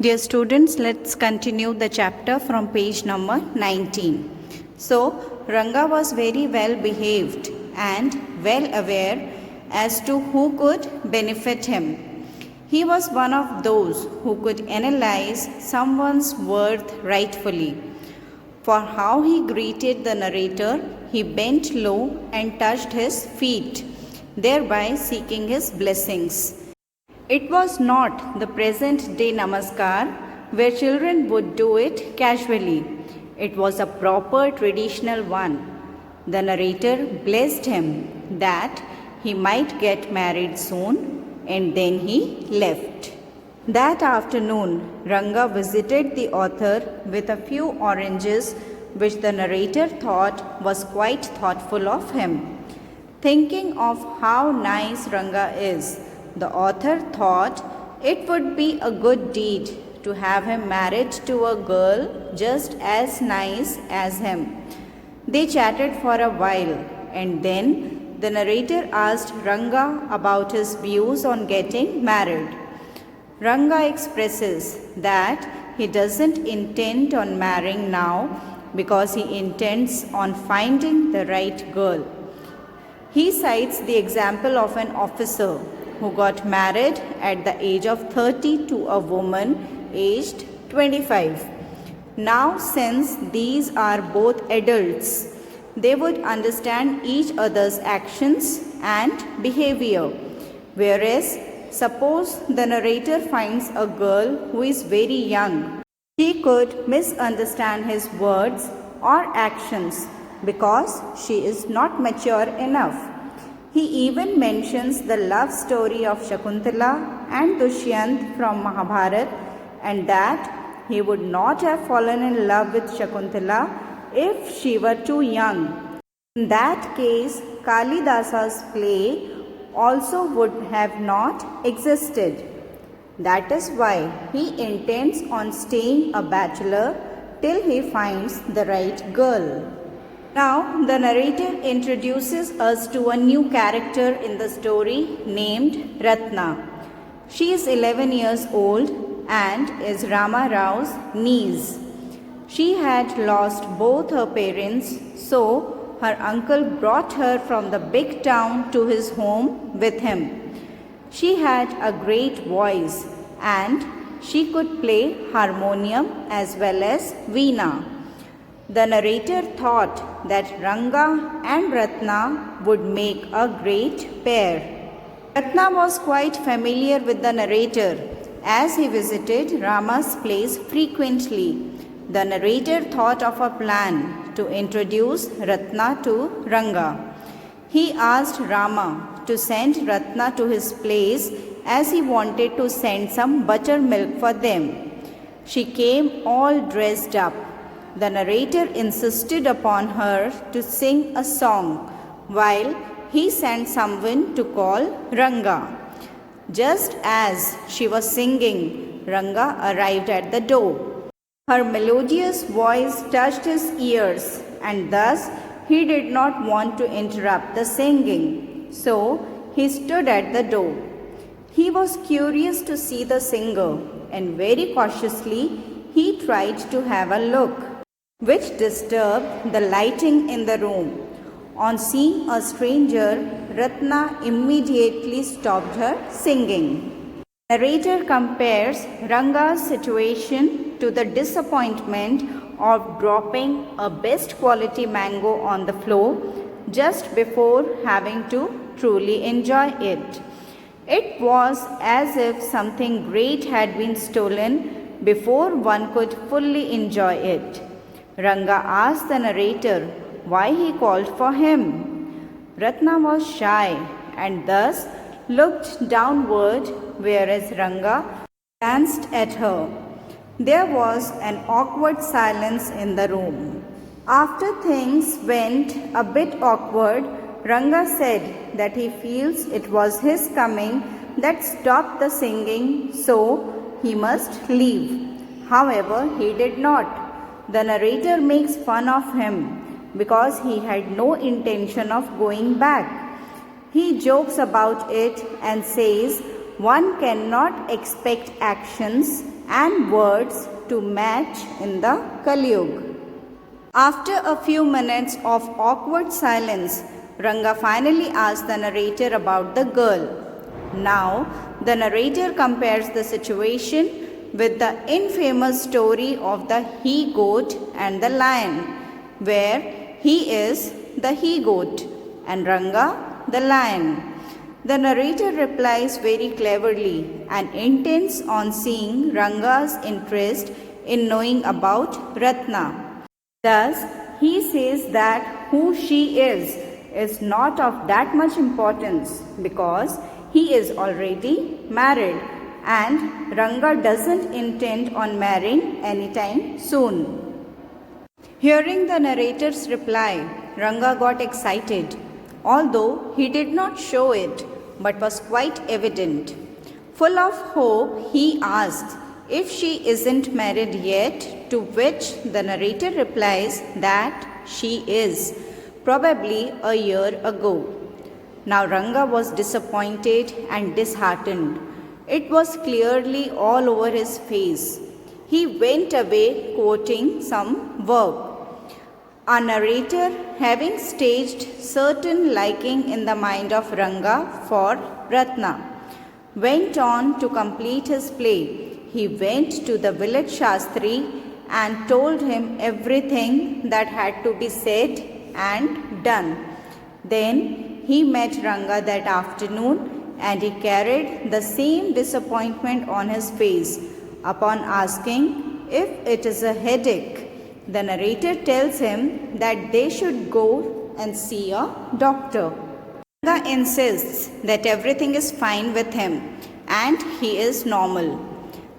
Dear students, let's continue the chapter from page number 19. So, Ranga was very well behaved and well aware as to who could benefit him. He was one of those who could analyze someone's worth rightfully. For how he greeted the narrator, he bent low and touched his feet, thereby seeking his blessings. It was not the present day namaskar where children would do it casually. It was a proper traditional one. The narrator blessed him that he might get married soon, and then he left. That afternoon, Ranga visited the author with a few oranges which the narrator thought was quite thoughtful of him. Thinking of how nice Ranga is, the author thought it would be a good deed to have him married to a girl just as nice as him. They chatted for a while, and then the narrator asked Ranga about his views on getting married. Ranga expresses that he doesn't intend on marrying now because he intends on finding the right girl. He cites the example of an officer who got married at the age of 30 to a woman aged 25. Now, since these are both adults, they would understand each other's actions and behavior. Whereas, suppose the narrator finds a girl who is very young, he could misunderstand his words or actions because she is not mature enough. He even mentions the love story of Shakuntala and Dushyant from Mahabharata, and that he would not have fallen in love with Shakuntala if she were too young. In that case, Kalidasa's play also would have not existed. That is why he intends on staying a bachelor till he finds the right girl. Now, the narrator introduces us to a new character in the story named Ratna. She is 11 years old and is Rama Rao's niece. She had lost both her parents, so her uncle brought her from the big town to his home with him. She had a great voice and she could play harmonium as well as veena. The narrator thought that Ranga and Ratna would make a great pair. Ratna was quite familiar with the narrator as he visited Rama's place frequently. The narrator thought of a plan to introduce Ratna to Ranga. He asked Rama to send Ratna to his place as he wanted to send some buttermilk for them. She came all dressed up. The narrator insisted upon her to sing a song while he sent someone to call Ranga. Just as she was singing, Ranga arrived at the door. Her melodious voice touched his ears, and thus he did not want to interrupt the singing. So he stood at the door. He was curious to see the singer, and very cautiously he tried to have a look, which disturbed the lighting in the room. On seeing a stranger, Ratna immediately stopped her singing. Narrator compares Ranga's situation to the disappointment of dropping a best quality mango on the floor just before having to truly enjoy it. It was as if something great had been stolen before one could fully enjoy it. Ranga asked the narrator why he called for him. Ratna was shy and thus looked downward, whereas Ranga glanced at her. There was an awkward silence in the room. After things went a bit awkward, Ranga said that he feels it was his coming that stopped the singing, so he must leave. However, he did not. The narrator makes fun of him because he had no intention of going back. He jokes about it and says one cannot expect actions and words to match in the Kali Yuga. After a few minutes of awkward silence, Ranga finally asked the narrator about the girl. Now, the narrator compares the situation with the infamous story of the he-goat and the lion, where he is the he-goat and Ranga the lion. The narrator replies very cleverly and intends on seeing Ranga's interest in knowing about Ratna. Thus, he says that who she is not of that much importance because he is already married and Ranga doesn't intend on marrying anytime soon. Hearing the narrator's reply, Ranga got excited, although he did not show it, but was quite evident. Full of hope, he asked if she isn't married yet, to which the narrator replies that she is, probably a year ago. Now Ranga was disappointed and disheartened. It was clearly all over his face. He went away quoting some verb. Our narrator, having staged certain liking in the mind of Ranga for Ratna, went on to complete his play. He went to the village Shastri and told him everything that had to be said and done. Then he met Ranga that afternoon and he carried the same disappointment on his face. Upon asking if it is a headache, the narrator tells him that they should go and see a doctor. Ranga insists that everything is fine with him and he is normal.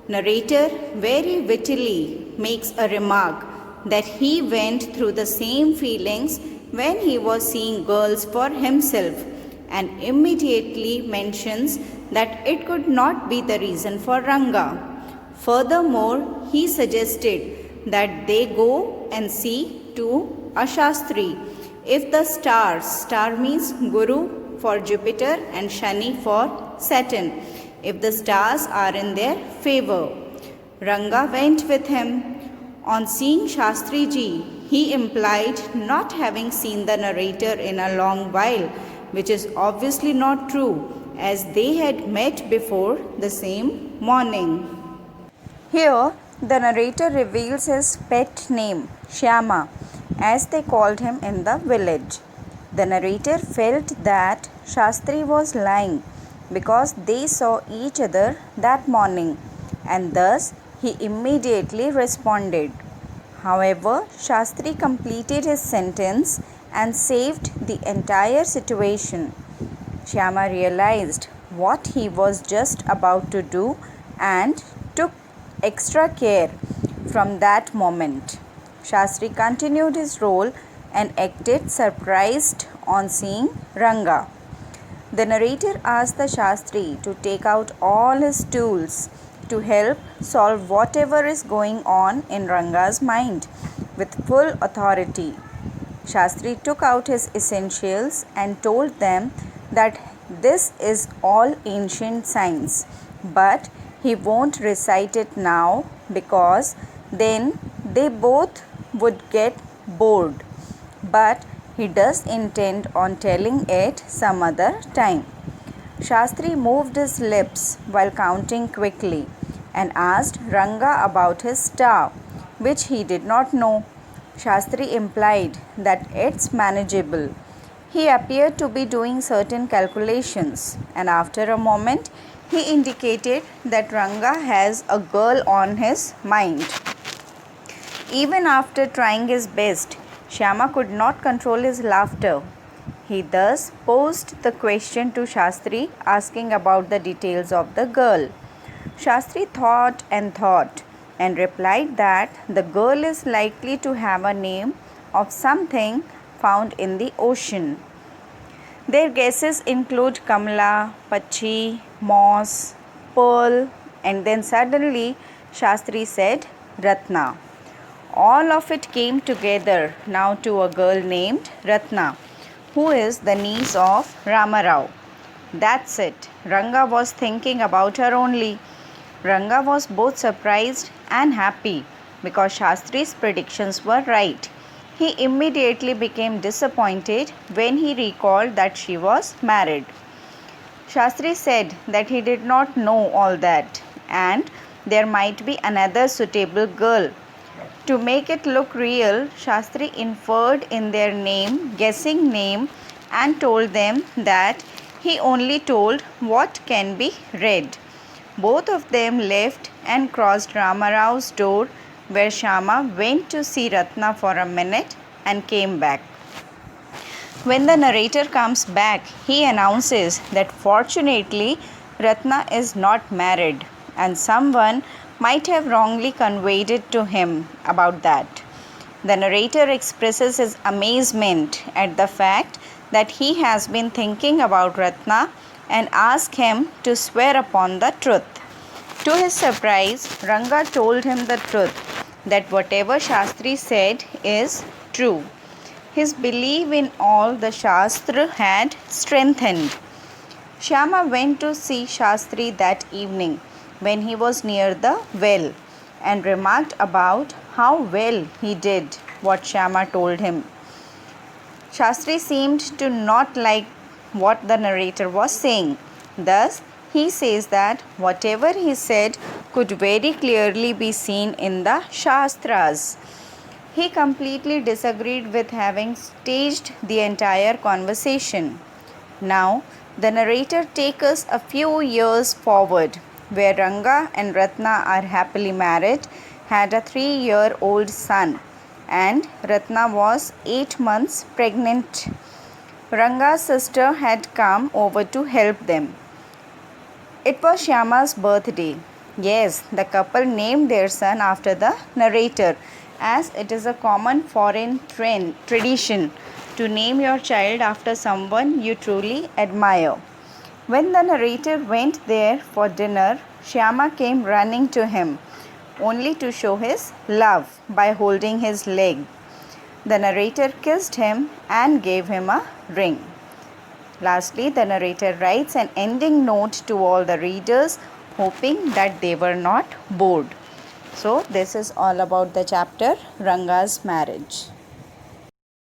Narrator very wittily makes a remark that he went through the same feelings when he was seeing girls for himself and immediately mentions that it could not be the reason for Ranga. Furthermore, he suggested that they go and see to a Shastri. If the stars, star means Guru for Jupiter and Shani for Saturn, if the stars are in their favor. Ranga went with him. On seeing Shastri ji, he implied not having seen the narrator in a long while, which is obviously not true, as they had met before the same morning. Here, the narrator reveals his pet name, Shyama, as they called him in the village. The narrator felt that Shastri was lying because they saw each other that morning, and thus he immediately responded. However, Shastri completed his sentence and saved the entire situation. Shyama realized what he was just about to do and took extra care from that moment. Shastri continued his role and acted surprised on seeing Ranga. The narrator asked the Shastri to take out all his tools to help solve whatever is going on in Ranga's mind with full authority. Shastri took out his essentials and told them that this is all ancient science, but he won't recite it now because then they both would get bored. But he does intend on telling it some other time. Shastri moved his lips while counting quickly and asked Ranga about his star, which he did not know. Shastri implied that it's manageable. He appeared to be doing certain calculations, and after a moment, he indicated that Ranga has a girl on his mind. Even after trying his best, Shyama could not control his laughter. He thus posed the question to Shastri, asking about the details of the girl. Shastri thought and replied that the girl is likely to have a name of something found in the ocean. Their guesses include Kamala, Pachi, Moss, Pearl, and then suddenly Shastri said Ratna. All of it came together now to a girl named Ratna, who is the niece of Ramarao. That's it. Ranga was thinking about her only. Ranga was both surprised and happy because Shastri's predictions were right. He immediately became disappointed when he recalled that she was married. Shastri said that he did not know all that and there might be another suitable girl. To make it look real, Shastri inferred in their guessing name, and told them that he only told what can be read. Both of them left and crossed Ramarao's door, where Shama went to see Ratna for a minute and came back. When the narrator comes back, he announces that fortunately Ratna is not married, and someone might have wrongly conveyed it to him about that. The narrator expresses his amazement at the fact that he has been thinking about Ratna and asks him to swear upon the truth. To his surprise, Ranga told him the truth, that whatever Shastri said is true. His belief in all the Shastra had strengthened. Shama went to see Shastri that evening when he was near the well and remarked about how well he did what Shama told him. Shastri seemed to not like what the narrator was saying. Thus, he says that whatever he said could very clearly be seen in the Shastras. He completely disagreed with having staged the entire conversation. Now, the narrator takes us a few years forward, where Ranga and Ratna are happily married, had a 3-year-old son, and Ratna was 8 months pregnant. Ranga's sister had come over to help them. It was Shyama's birthday. Yes, the couple named their son after the narrator, as it is a common foreign tradition to name your child after someone you truly admire. When the narrator went there for dinner, Shyama came running to him, only to show his love by holding his leg. The narrator kissed him and gave him a ring. Lastly, the narrator writes an ending note to all the readers, hoping that they were not bored. So, this is all about the chapter Ranga's marriage.